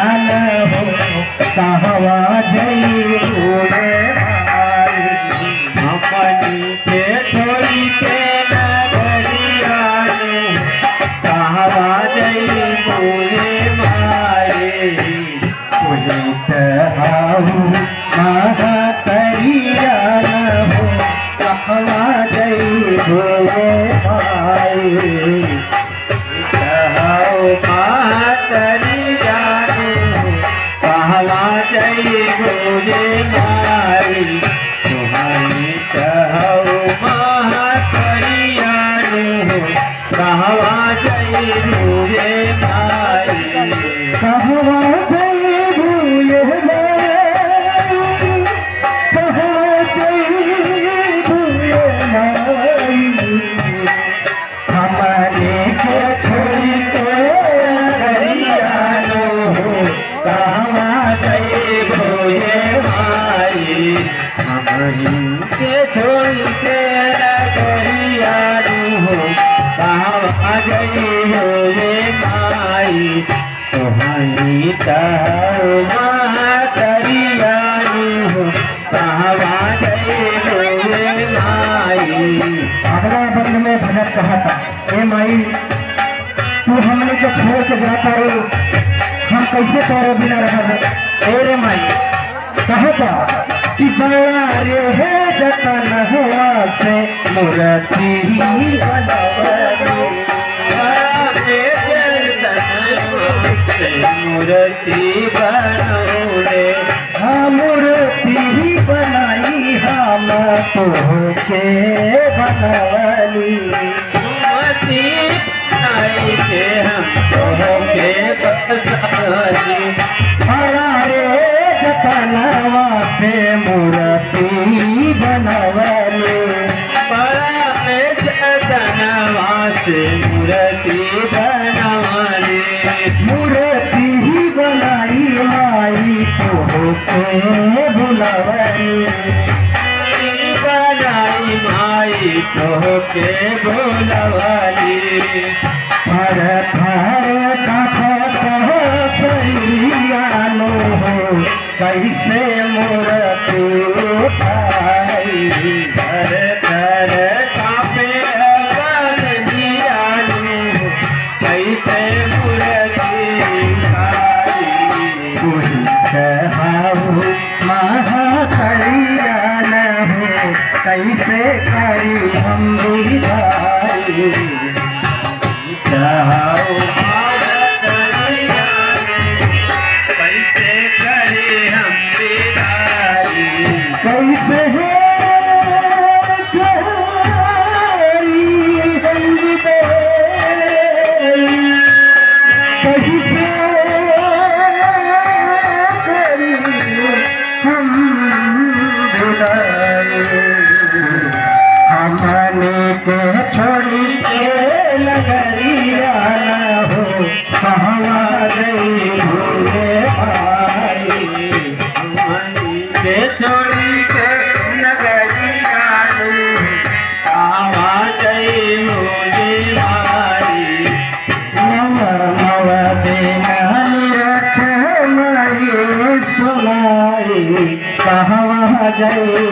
हो कहवा जइबू रे माई हमनी के छोड़ी के नगरिया कहवा जइबू रे माई पुनित हाऊ महतरिया हो कहवा जइबू रे माई कहवा जइबू रे माई तुम्हारी कहू महतरिया हो कहवा जइबू रे माई कहवा जइबू रे माई कहवा जइबू रे माई हमारे के छोड़ी के नगरिया हो कहवा जइबू रे माई हमनी के छोड़ी के नगरिया हो कहवा जइबू रे माई तुम्हारी कहू महतरिया हो कहवा जइबू रे माई। अगला बंद में भगत कहा था, ए माई तू हमने को छोड़ के जाता रो हम कैसे तोरे बिना रह रे माई कहा था कि बड़ा रे है जतन हुआ से मूर्ति मूर्ति बनौले मूर्ति बनाई हम तोहके बनवली मूर्ति बनाई के हम तोहके बनवली बड़ा रे जतनवा से मूर्ति बनवली बड़ा रे जतनवा से मूर्ति बनवली मूर्ति बनाई माई तोहके बुलवली बनाई माई तोहके बुलवली थर थर कापत सैयानो हो कैसे मूर्ति उठाई थर थर कापे कैसे महतरिया हो कैसे करी हम विदाई कहू महतरिया कैसे करी हम विदाई कैसे हमने के छोड़ी के नगरिया हो कहवा जइबू रे माई हमने के छोड़ी के नगरिया हो कहवा जइबू रे माई नव दिन निरख माई सुनाई कहवा जइबू